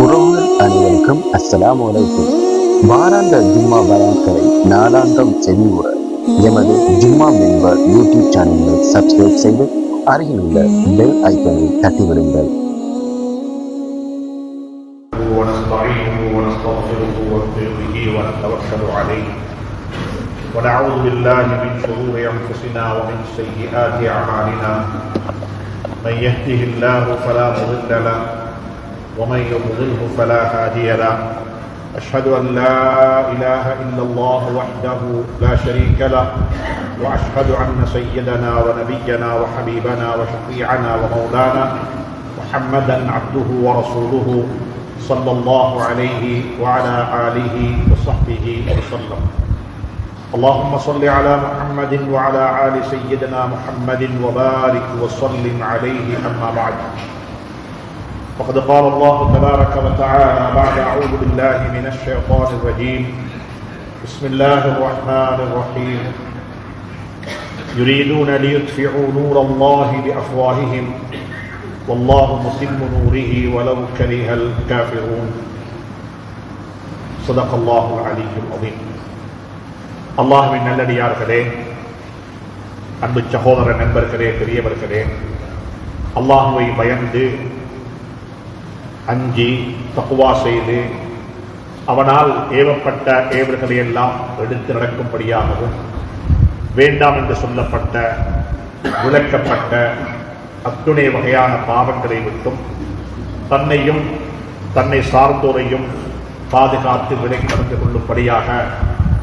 உறவுகள் அனைவருக்கும் அஸ்ஸலாமு அலைக்கும். வாராந்த ஜும்மா பயான்களை நாளாந்தம் செவியுற எமது ஜும்மா மெம்பர் யூடியூப் சேனலை சப்ஸ்கிரைப் செய்து அருகில் உள்ள பெல் ஐக்கனை தட்டிவிடுங்கள். ونعوذ بالله من شرور أنفسنا ومن سيئات أعمالنا من يهده الله فلا مضل له ومن يضلله فلا هادي له أشهد أن لا إله إلا الله وحده لا شريك له وأشهد أن سيدنا ونبينا وحبيبنا وشفيعنا ومولانا محمدا عبده ورسوله صلى الله عليه وعلى آله وصحبه وسلم. اللهم صل على محمد وعلى آل سيدنا محمد وبارك وسلم عليه. أما بعد فقد قال الله تبارك وتعالى بعد أعوذ بالله من الشيطان الرجيم بسم الله الرحمن الرحيم يريدون ليطفئوا نور الله بأفواههم والله متم نوره ولو كره الكافرون. صدق الله العلي العظيم. அல்லாஹ்வின் நல்லடியார்களே, அன்பு சகோதர நண்பர்களே, பெரியவர்களே, அல்லாஹ்வை பயந்து அஞ்சி தக்வா செய்து அவனால் ஏவப்பட்ட ஏவல்களை எல்லாம் எடுத்து நடக்கும்படியாகவும் வேண்டாம் என்று சொல்லப்பட்ட விளக்கப்பட்ட அத்துணை வகையான பாவங்களை விட்டும் தன்னையும் தன்னை சார்ந்தோரையும் பாதுகாத்து விலை கடந்து கொள்ளும்படியாக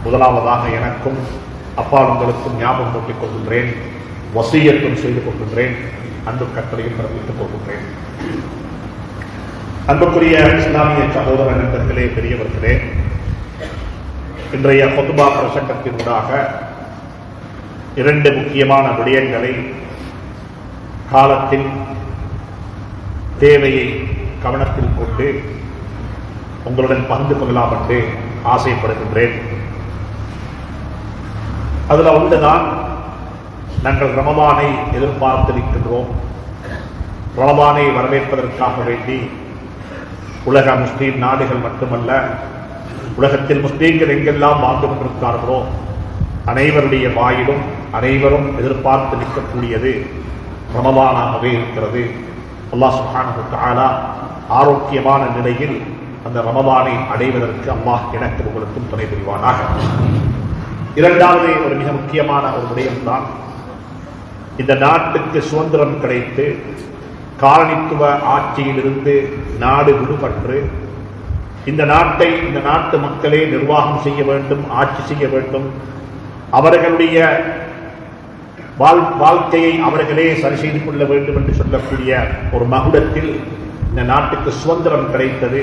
முதலாவதாக எனக்கும் அப்பால் உங்களுக்கும் ஞாபகம் ஊட்டிக் கொள்கின்றேன், வசியத்தும் செய்து கொள்கின்றேன், அன்பு கட்டளையும் பிறப்பித்துக் கொள்கின்றேன். அன்புக்குரிய இஸ்லாமிய சகோதர நண்பர்களே, பெரியவர்களே, இன்றைய ஹுத்பா பிரசங்கத்தினூடாக இரண்டு முக்கியமான விடயங்களை காலத்தின் தேவையை கவனத்தில் கொண்டு உங்களுடன் பகிர்ந்து கொள்ளலாம் என்று ஆசைப்படுகின்றேன். அதுல ஒன்றுதான், நாங்கள் ரமலானை எதிர்பார்த்திருக்கின்றோம். ரமலானை வரவேற்பதற்காக வேண்டி உலக முஸ்லீம் நாடுகள் மட்டுமல்ல, உலகத்தில் முஸ்லீம்கள் எங்கெல்லாம் வாழ்ந்து கொண்டிருக்கிறார்களோ அனைவருடைய வாயிலும் அனைவரும் எதிர்பார்த்து நிற்கக்கூடியது ரமலானாகவே இருக்கிறது. அல்லாஹ் சுப்ஹானஹு வ தஆலா ஆரோக்கியமான நிலையில் அந்த ரமலானை அடைவதற்கு அல்லாஹ் எனக்கு உங்களுக்கும் துணை புரிவானாக. இரண்டாவது ஒரு மிக முக்கியமான ஒரு விடயம்தான், இந்த நாட்டுக்கு சுதந்திரம் கிடைத்து காலனித்துவ ஆட்சியிலிருந்து நாடு விடுபட்டு இந்த நாட்டை இந்த நாட்டு மக்களே நிர்வாகம் செய்ய வேண்டும், ஆட்சி செய்ய வேண்டும், அவர்களுடைய வாழ்க்கையை அவர்களே சரி செய்து கொள்ள வேண்டும் என்று சொல்லக்கூடிய ஒரு மகுடத்தில் இந்த நாட்டுக்கு சுதந்திரம் கிடைத்தது.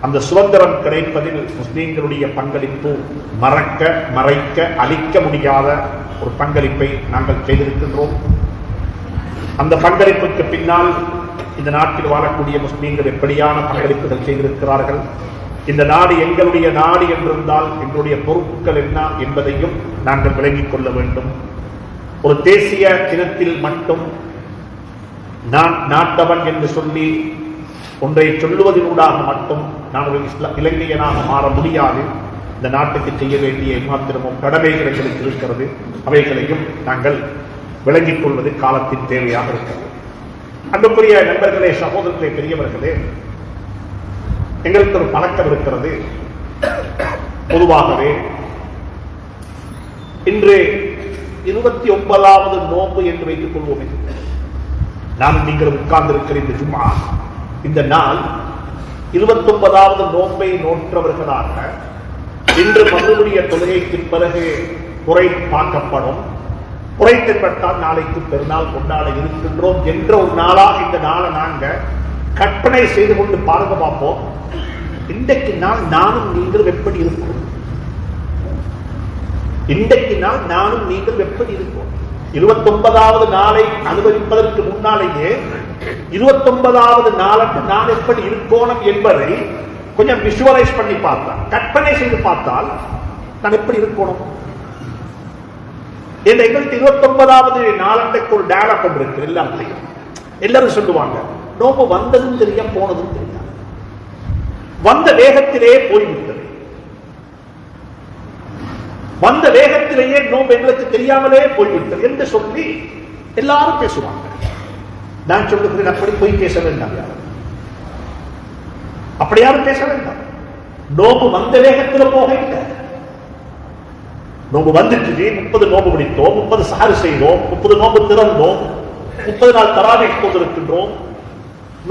அந்த சுதந்திரம் கிடைப்பதில் முஸ்லீம்களுடைய பங்களிப்பு மறைக்க அழிக்க முடியாத ஒரு பங்களிப்பை நாங்கள் செய்திருக்கின்றோம். அந்த பங்களிப்புக்கு பின்னால் இந்த நாட்டில் வாழக்கூடிய முஸ்லீம்கள் எப்படியான பங்களிப்புகள் செய்திருக்கிறார்கள், இந்த நாடு எங்களுடைய நாடு என்றிருந்தால் எங்களுடைய பொறுப்புகள் என்ன என்பதையும் நாங்கள் விளங்கிக் கொள்ள வேண்டும். ஒரு தேசிய தினத்தில் மட்டும் நான் நாட்டவன் என்று சொல்லி ஒன்றை சொல்லுவதனூடாக மட்டும் நான் ஒரு இலங்கையனாக மாற முடியாது. இந்த நாட்டுக்கு செய்ய வேண்டிய மாத்திரமும் கடமைகள் எங்களுக்கு இருக்கிறது. அவைகளையும் நாங்கள் விளங்கிக் கொள்வது காலத்தின் தேவையாக இருக்கிறது. அன்புக்குரிய நண்பர்களே, சகோதரர்களே, பெரியவர்களே, எங்களுக்கு ஒரு பழக்கம் இருக்கிறது. பொதுவாகவே இன்று 29வது நோன்பு என்று வைத்துக் கொள்வோமே, நான் நீங்கள் உட்கார்ந்திருக்கிற இந்த ஜும்ஆ, இந்த நாள் 29வது நோன்பை நோற்றவர்களாக இன்று மறுபடிய தொழுகைக்கு பிறகு குறை பார்க்கப்படும். குறை தென்பட்டால் நாளைக்கு பெருநாள் கொண்டாட இருக்கின்றோம் என்ற ஒரு நாளாக இந்த நாளை நாங்க கற்பனை செய்து கொண்டு பாருங்க பார்ப்போம். இன்றைக்கு நாள் நானும் நீங்கள் எப்படி இருக்கும்? இன்றைக்கு நாள் நானும் நீங்கள் எப்படி இருக்கும்? 29வது நாளை அனுபவிப்பதற்கு முன்னாலேயே 29வது நாளுக்கு நான் எப்படி இருக்கணும் என்பதை கொஞ்சம் விஷுவலைஸ் பண்ணி பார்த்தால், கற்பனை செய்து பார்த்தால் நான் எப்படி இருக்கணும்? எங்களுக்கு 29வது நாளன்றைக்கு ஒரு டயலாக் இருக்கு. எல்லாம் தெரியும், எல்லாரும் சொல்லுவாங்க, நோம்பு வந்ததும் தெரியும், போனதும் தெரியாது. வந்த வேகத்திலே போய்விட்டது. வந்த வேகத்திலேயே நோன்பு எங்களுக்கு தெரியாமலே போய்விட்டது என்று சொல்லி எல்லாரும் பேசுவாங்க. நான் சொல்லுகிறேன், அப்படி போய் பேச வேண்டாம். அப்படி யாரும் பேச வேண்டாம். நோம்பு வந்த வேகத்தில் போக இல்லை. நோம்பு வந்துட்டு 30 நோம்பு பிடித்தோம், 30 சாறு செய்தோம், 30 நோம்பு திறந்தோம், 30 நாள் தராவை கொண்டிருக்கின்றோம்,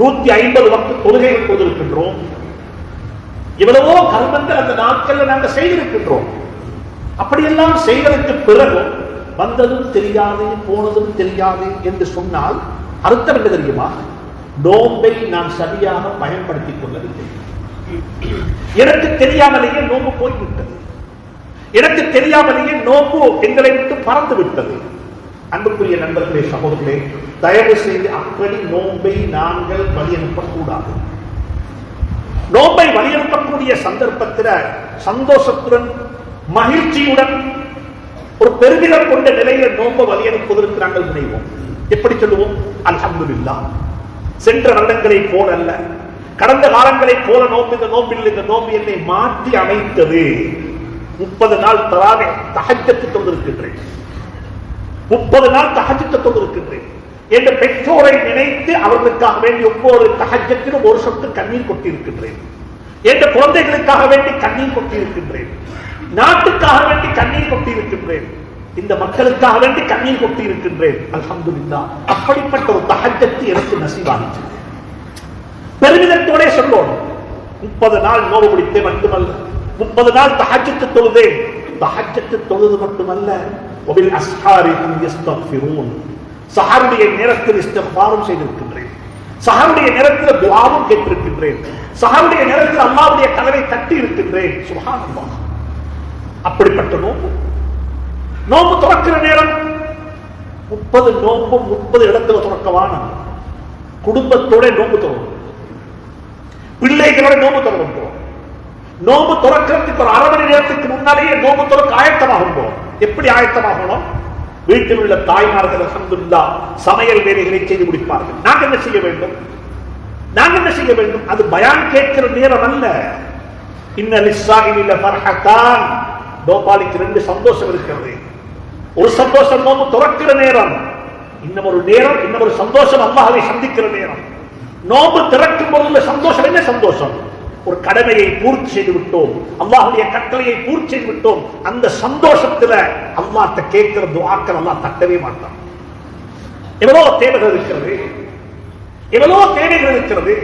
150 வக்து தொழுகைகள் கொண்டிருக்கின்றோம். இவ்வளவோ கர்மங்கள் அந்த நாட்கள் நாங்கள் செய்திருக்கின்றோம். அப்படியெல்லாம் செய்வதற்கு பிறகு வந்ததும் தெரியாது போனதும் தெரியாது என்று சொன்னால் அர்த்தம் என்ன தெரியுமா? நோம்பை நான் சரியாக பயன்படுத்திக் கொள்ளவில்லை. எனக்கு தெரியாமலேயே நோம்பு போய்விட்டது. எனக்கு தெரியாமலேயே நோம்பு எங்களை விட்டு பறந்து விட்டது. அன்புக்குரிய நண்பர்களே, சகோதரர்களே, தயவு செய்து அப்படி நோம்பை நாங்கள் வழியனுப்பக்கூடாது. நோம்பை வழியனுப்பக்கூடிய சந்தர்ப்பத்தில் சந்தோஷத்துடன் மகிழ்ச்சியுடன் ஒரு பெருமிதம் கொண்ட நிலையில நோம்பை வழியனுப்பதற்கு நாங்கள் முனைவோம். எப்படி சொல்லுவோம்? அல்ஹம்துலில்லாஹ். சென்ற வருடங்களை போல அல்ல, கடந்த காலங்களை போல நோம்பு இந்த நோம்பில் இந்த நோம்பு என்னை மாற்றி அமைத்தது. 30 நாள் தராவே தஹஜ்ஜத் தொழுதிருக்கின்றேன், 30 நாள் தஹஜ்ஜத் தொழுதிருக்கின்றேன். என்ற பெற்றோரை நினைத்து அவர்களுக்காக வேண்டி ஒவ்வொரு தஹஜ்ஜத்திலும் ஒரு சொட்டு கண்ணீர் கொட்டியிருக்கின்றேன். என்ற குழந்தைகளுக்காக வேண்டி கண்ணீர் கொட்டியிருக்கின்றேன். நாட்டுக்காக வேண்டி கண்ணீர் கொட்டியிருக்கின்றேன். இந்த மக்களுக்காக வேண்டி கண்ணீர் கொட்டியிருக்கின்றேன். அல்ஹம்துலில்லாஹ். அப்படிப்பட்ட ஒரு தஹஜ்ஜத் எனக்கு நசீபாகிச்சு. பெருமிதத்தோட சொல்லணும். 30 நாள் நோன்பு பிடித்தே மட்டுமல்ல, 30 நாள் தஹஜ்ஜத் தொழுதேன். தஹஜ்ஜத் தொழுது மட்டுமல்ல, வபில் அஸ்ஹாரிஹும் யஸ்தக்ஃபிரூன். சஹருடைய நேரத்தில் இஸ்திக்ஃபாரும் செய்திருக்கின்றேன். சஹருடைய நேரத்தில் துஆவும் கேட்டிருக்கின்றேன். சஹருடைய நேரத்தில் அல்லாஹ்வுடைய கதவை தட்டி இருக்கின்றேன். சுப்ஹானல்லாஹ். அப்படிப்பட்ட நோன்பு. நோன்பு துறக்கிற நேரம் 30 நோன்பு 30 இடத்துல துறக்கவான குடும்பத்தோட நோன்பு துறக்கும், பிள்ளைகளோட நோன்பு துறக்கும். நோன்பு துறக்கிறதுக்கு ஒரு 1/2 மணி நேரத்துக்கு முன்னாலேயே நோன்பு துறக்க ஆயத்தமாகும். எப்படி ஆயத்தமாகணும்? வீட்டில் உள்ள தாய்மார்கள் அல்ஹம்துலில்லாஹ் சமையல் வேலைகளை செய்து முடிப்பார்கள். நாங்க என்ன செய்ய வேண்டும்? நாங்க என்ன செய்ய வேண்டும்? அது பயான் கேட்கிற நேரம் அல்ல. இன்ன லிஸ்ஸாயிமி லஃபர்ஹதான். நோபாளிக்கு 2 சந்தோஷம் இருக்கிறது. ஒரு சந்தோஷம் நோம்பு துறக்கிற நேரம், இன்னும் ஒரு நேரம், இன்னும் ஒரு சந்தோஷம் அல்லாஹ்வை சந்திக்கிற நேரம். நோம்பு திறக்கும் போது சந்தோஷம் என்ன சந்தோஷம்? ஒரு கடமையை பூர்த்தி செய்து விட்டோம், அல்லாஹ்வுடைய கட்டளையை பூர்த்தி செய்து விட்டோம். அந்த சந்தோஷத்துல அல்லாஹ்ட்ட கேட்கிற துஆக்கள் அல்லாஹ் தட்டவே மாட்டான். எவ்வளவு தேவைகள் இருக்கிறது, எவ்வளவு தேவைகள் இருக்கிறது.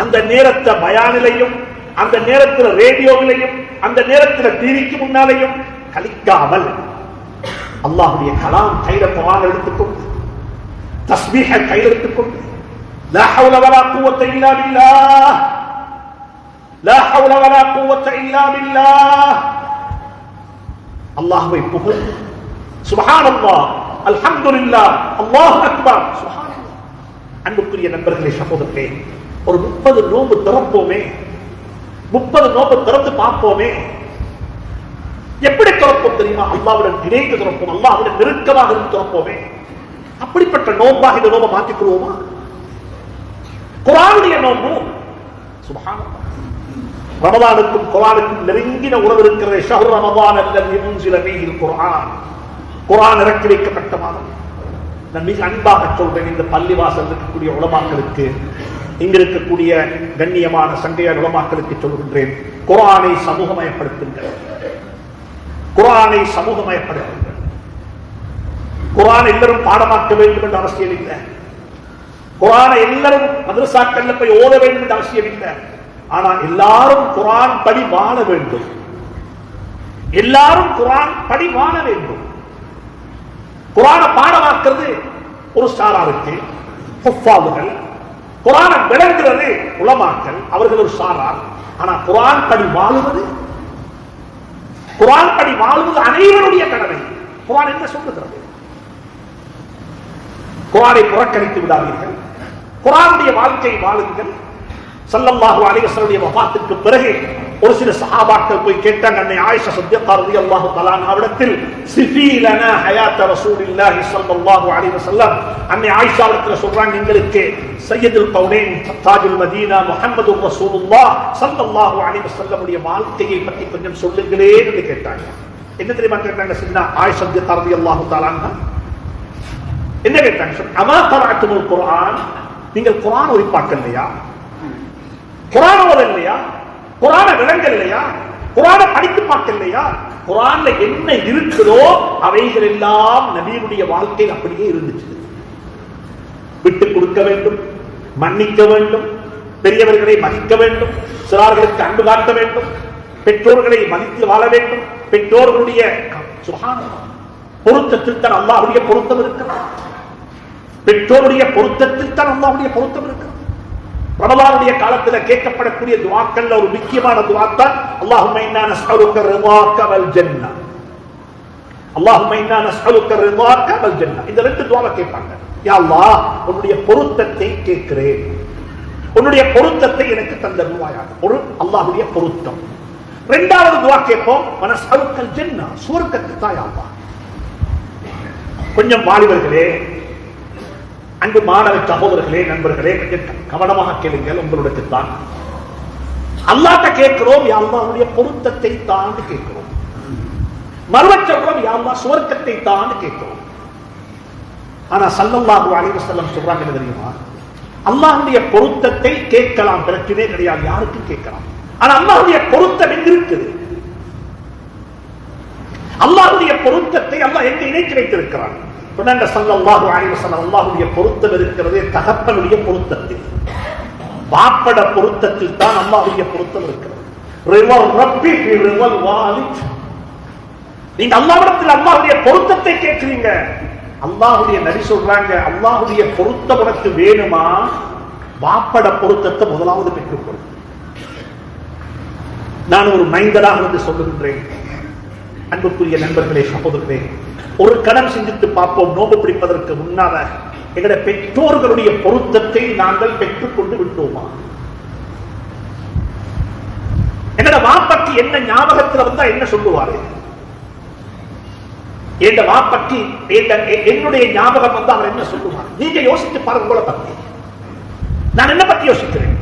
அந்த நேரத்தை பயானிலையும், அந்த நேரத்தில் ரேடியோவிலையும், அந்த நேரத்தில் டிவிக்கு முன்னாலேயும் கழிக்காமல் அல்லாஹ்வுடைய கலாம் கையில குர்ஆன் எடுத்துக்கொண்டு, தஸ்பீஹை கையில் எடுத்துக்கொண்டு, லா ஹவ்ல வலா குவத்த இல்லா பில்லாஹ், லா ஹவ்ல வலா குவத்த இல்லா பில்லாஹ், அல்லாஹ்வை புகழ்ந்து சுப்ஹானல்லாஹ், அல்ஹம்துலில்லாஹ், அல்லாஹு அக்பர், சுப்ஹானல்லாஹ். அன்புக்குரிய நண்பர்களே, சகோதரர்களே, ஒரு 30 நோன்பு திறப்போமே, 30 நோன்பு திறந்து பார்ப்போமே. எப்படி திறப்போம் தெரியுமா? அல்லாஹ்வுடன் இணைந்து திறப்போம், அல்லாஹ்வுடன் நெருக்கமாக இருந்து திறப்போமே. அப்படிப்பட்ட நோன்பாக இந்த நோன்பை மாற்றிக் கொள்வோமா? குர்ஆனுடைய நோன்பு சுப்ஹானல்லாஹ். ரமதானுக்கும் குர்ஆனுக்கும் நெருங்கின உறவு இருக்கிறது. ஷஹ்ரு ரமதான் அல்லதி உன்ஸில ஃபீஹில் குர்ஆன். குர்ஆன் இறக்கி வைக்கப்பட்ட மாதம். நான் மிக அன்பாக சொல்றேன், இந்த பள்ளிவாசல் இருக்கக்கூடிய உலமாக்களுக்கு, இங்க இருக்கக்கூடிய கண்ணியமான சங்கையான உலமாக்களுக்கு சொல்கின்றேன், குர்ஆனை சமூகமயப்படுத்துங்கள், குர்ஆனை சமூகமயப்படுத்துங்கள். குர்ஆனை எல்லாரும் பாடமாக்க வேண்டும் என்ற அவசியம் இல்லை. குர்ஆனை எல்லாரும் மதரசாக்கள்ல போய் ஓத வேண்டும் என்ற அவசியம் இல்லை. ஆனா எல்லாரும் குர்ஆன் படி வாழ வேண்டும். எல்லாரும் குர்ஆன் படி வாழ வேண்டும். குர்ஆனை பாடமாக்குறது ஒரு சாராருக்கு ஹுஃபாதுகள், குர்ஆனை விளங்குறது உலமாக்கள், அவர்கள் ஒரு சாரார். ஆனா குர்ஆன் படி வாழுவது, குர்ஆன் படி வாழுவது அனைவருடைய கடமை. குர்ஆன் என்ன சொல்லுகிறது? குர்ஆனை புறக்கணித்து விடாதீர்கள், குர்ஆனுடைய வாழ்க்கை வாழுங்கள். ஸல்லல்லாஹு அலைஹி வஸல்லம் வஃபாத்துக்கு பிறகு ஒரு சில சஹாபாக்கள் போய் கேட்டாங்க, அன்னை ஆயிஷா ஸித்திகா ரலியல்லாஹு தஆலா அன்ஹாவிடத்தில், சிஃபி லனா ஹயாத் ரசூலில்லாஹி ஸல்லல்லாஹு அலைஹி வஸல்லம், அன்னை ஆயிஷா அவர்கள் சொல்றாங்க, எங்களுக்கு சையதுல் கௌனைன் தாஜுல் மதீனா முஹம்மதுர் ரசூலுல்லாஹ் ஸல்லல்லாஹு அலைஹி வஸல்லம் உடைய வாழ்க்கையை பற்றி கொஞ்சம் சொல்லுங்களே என்று கேட்டாங்க. என்ன தெரியுமா கேட்டாங்க? சின்ன ஆயிஷா ஸித்திகா ரலியல்லாஹு தஆலா அன்ஹா என்ன கேட்டாங்க? அமா கரஅத்துல் குர்ஆன், நீங்கள் குர்ஆன் ஓதி பார்க்கலையா? குர்ஆன் ஓதலையா? குர்ஆனை விளங்கலையா? குர்ஆனை படித்து பார்க்கலையா? குர்ஆன்ல என்ன இருக்குதோ அவைகள் எல்லாம் நபியுடைய வாழ்க்கையில் அப்படியே இருந்துச்சு. விட்டு கொடுக்க வேண்டும், மன்னிக்க வேண்டும், பெரியவர்களை மதிக்க வேண்டும், சிறார்களுக்கு அன்பு காட்ட வேண்டும், பெற்றோர்களை மதித்து வாழ வேண்டும், பெற்றோர்களுடைய சுப்ஹானல்லாஹ் பொருத்தத்தில் தான் அல்லாஹ்வுடைய பொருத்தம் இருக்கிறது. பெற்றோருடைய பொருத்தத்தில் தான் அல்லாஹ்வுடைய பொருத்தம் இருக்கிறது. ரமலானுடைய காலத்தில் கேட்கப்படக்கூடிய துஆக்கள்ல ஒரு முக்கியமான துஆ தான் அல்லாஹும்ம இன்னா நஸ்அலுக ரிதாக வல் ஜன்னah. அல்லாஹும்ம இன்னா நஸ்அலுக ரிதாக வல் ஜன்னah. இந்த ரெண்டு துஆவை கேட்பாங்க. யா அல்லாஹ், உன்னுடைய பொருத்தத்தை கேட்கிறேன், உன்னுடைய பொருத்தத்தை எனக்கு தந்தருவாயாக. ஒரு அல்லாஹ்வுடைய பொருத்தம். இரண்டாவது துஆ கேட்போம், நஸ்அலுகல் ஜன்னah, சுவர்க்கத்தை தா யா அல்லாஹ். கொஞ்சம் வாலிபர்களே, அன்பு மாணவ சகோதரர்களே, நண்பர்களே, கவனமாக கேளுங்கள். உங்களுக்கு தான் அல்லாஹ்ட்ட கேட்கிறோம், யா அல்லாஹ்வுடைய பொருத்தத்தை தான் கேட்கிறோம். மறுபடியும் சொல்றோம், யா அல்லாஹ் சுவர்க்கத்தை தான் கேட்கிறோம். ஆனா ஸல்லல்லாஹு அலைஹி வஸல்லம் சொல்றாங்க என்ன தெரியுமா? அல்லாஹ்வுடைய பொருத்தத்தை கேட்கலாம், பிரச்சனை கிடையாது, யாருக்கும் கேட்கலாம். ஆனா அல்லாஹ்வுடைய பொருத்தம் எங்க இருக்குது? அல்லாஹ்வுடைய பொருத்தத்தை அல்லாஹ் எங்க இணைத்து வைத்திருக்கிறான்? சொன்னாங்க ஸல்லல்லாஹு அலைஹி வஸல்லம், அல்லாஹ்வுடைய பொருத்தம் இருக்கிறதே தகப்பனுடைய பொருத்தத்தில், பாப்பட பொருத்தத்தில் தான் அல்லாஹ்வுடைய பொருத்தம் இருக்கிறது. ரிவர் ரப்பி ஃபி ரிவல் வாலித். நீங்க அல்லாஹ்விடத்தில் அல்லாஹ்வுடைய பொருத்தத்தை கேட்கிறீங்க. அல்லாஹ்வுடைய நபி சொல்றாங்க, அல்லாஹ்வுடைய பொருத்தம் உனக்கு வேணுமா? பாப்பட பொருத்தத்தை முதலாவது பெற்றுக்கொள். நான் ஒரு மைந்தராக இருந்து சொல்லுகின்றேன். அன்புக்குரிய நண்பர்களே, சகோதரர்களே, ஒரு கணம் சிந்தித்து பார்ப்போம். நோன்பு பிடிப்பதற்கு முன்னால எங்களுடைய பெற்றோர்களுடைய பொருத்தத்தை நாங்கள் பெற்றுக்கொண்டு விட்டோமா? எங்களோட வாப்பக்கு என்ன ஞாபகத்தில் வந்தா என்ன சொல்லுவாரு? என் வாப்பக்கு என்னுடைய ஞாபகம் வந்தா அவர் என்ன சொல்லுவார்? நீங்க யோசித்து பாருங்க. உங்களை பத்தி நான் என்ன பத்தி யோசிக்கிறேன்?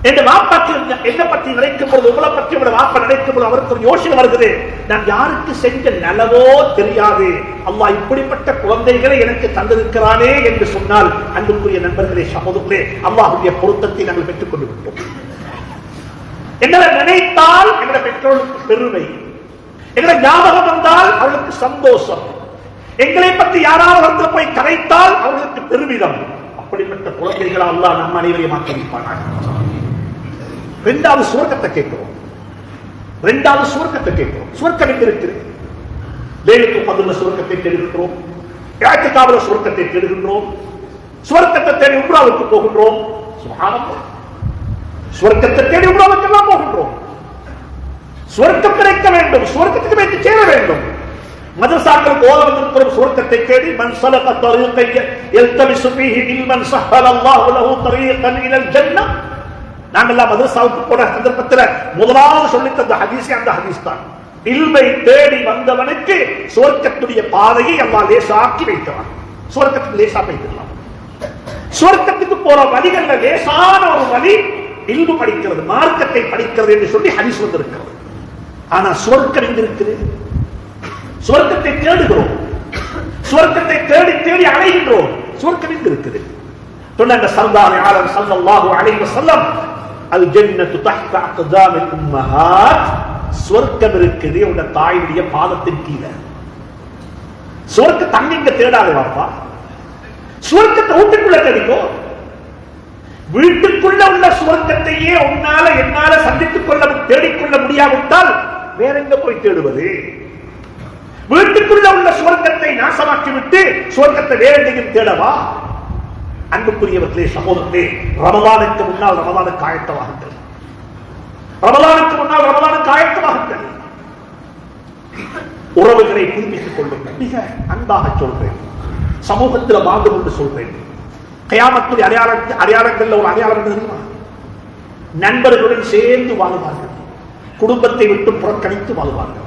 என் வாப்பாக்கு என்ன பத்தி நினைக்கும் பொழுது, உங்களை பற்றி உங்களோட வாப்பா நினைக்கும் பொழுது அவருக்கு ஒரு யோசனை வருகிறது. நான் யாருக்கு செஞ்ச நலவோ தெரியாது, அல்லாஹ் இப்படிப்பட்ட குழந்தைகளை எனக்கு தந்திருக்கிறானே என்று சொன்னால், அன்புக்குரிய நண்பர்களே, சகோதரர்களே, அல்லாஹ்வுடைய பொருத்தத்தை நாங்கள் பெற்றுக் கொண்டு விட்டோம். எங்களை நினைத்தால் எங்களுடைய பெற்றோருக்கு பெருமை, எங்களை ஞாபகம் வந்தால் அவர்களுக்கு சந்தோஷம், எங்களை பற்றி யாராவது வந்து போய் கரைத்தால் அவர்களுக்கு பெருமிதம். அப்படிப்பட்ட குழந்தைகளை அல்லாஹ் நம்ம அனைவரையும் மாற்றி வைப்பானாக. இரண்டாவது சுவர்க்கத்தை கேட்கிறோம். இரண்டாவது சுவர்க்கத்தை கேட்கிறோம். சுவர்க்கம் எங்க இருக்கிறது? லைலத்துல் கத்ர்ல சுவர்க்கத்தை தேடுகிறோம், இஅ்திகாஃப்ல சுவர்க்கத்தை தேடுகின்றோம், சுவர்க்கத்தை தேடி உம்ராவுக்கு போகின்றோம். சுப்ஹானல்லாஹ், சுவர்க்கத்தை தேடி உம்ராவுக்கு எல்லாம் போகின்றோம். சுவர்க்கம் கிடைக்க வேண்டும், சுவர்க்கத்துக்கு போய் சேர வேண்டும். மதரசாக்கள் ஓத வந்திருக்கிறோம் சுவர்க்கத்தை தேடி. மன் ஸலக தரீகன் யல்தமிஸு ஃபீஹி இல்மன் ஸஹ்ஹலல்லாஹு லஹு தரீகன் இலல் ஜன்னah. நாங்கெல்லாம் மதரசாவுக்கு போன சந்தர்ப்பத்தில் முதலாவது சொல்லி தந்த ஹதீஸ் அந்த ஹதீஸ் தான். இல்மை தேடி வந்தவனுக்கு சுவர்க்கத்துடைய பாதையை அல்லாஹ் லேசாக்கி வைக்கிறான். சுவர்க்கத்துக்கு லேசா வைக்கலாம். சுவர்க்கத்துக்கு போற வழிகள்ல லேசான ஒரு வழி இல்மு படிக்கிறது, மார்க்கத்தை படிக்கிறது என்று சொல்லி ஹதீஸ் வந்திருக்கிறது. ஆனா சுவர்க்கம் எங்க இருக்குது? சுவர்க்கத்தை தேடுகிறோம், சுவர்க்கத்தை தேடி தேடி அடைகின்றோம். சுவர்க்கம் எங்க இருக்குது? சொன்னாங்க சல்லல்லாஹு அலைஹி ஸல்லல்லாஹு அலைஹி வஸல்லம், அல் ஜன்னத்து தஹ்த அக்தாமில் உம்மஹாத். சுவர்க்கம் இருக்குது உங்க தாயுடைய பாதத்தின் கீழே. சுவர்க்க தண்ணிங்க தேடாதே வாப்பா, சுவர்க்கத்தை வீட்டுக்குள்ள தேடிக்கோ. வீட்டுக்குள்ள உள்ள சுவர்க்கத்தையே உன்னால என்னால சந்தித்துக் கொள்ள தேடிக்கொள்ள முடியாவிட்டால் வேற எங்க போய் தேடுவது? வீட்டுக்குள்ள உள்ள சுவர்க்கத்தை நாசமாக்கி விட்டு சுவர்க்கத்தை வேற எங்கேயும் தேடவா? அன்புக்குரியவர்களே, சகோதரர்களே, ரமலானுக்கு முன்னால் ரமலானுக்கு ஆயத்தமாகுங்கள். ரமலானுக்கு முன்னால் ரமலானுக்கு ஆயத்தமாகுங்கள். உறவுகளை புதுப்பித்துக் கொள்ளுங்கள். மிக அன்பாக சொல்றேன், சமூகத்தில் வாழ்ந்து கொண்டு சொல்றேன். கியாமத்துடைய அடையாளங்கள்ல ஒரு அடையாளம் தெரியுமா? நண்பர்களுடன் சேர்ந்து வாழ்வார்கள், குடும்பத்தை விட்டு புறக்கணித்து வாழ்வார்கள்.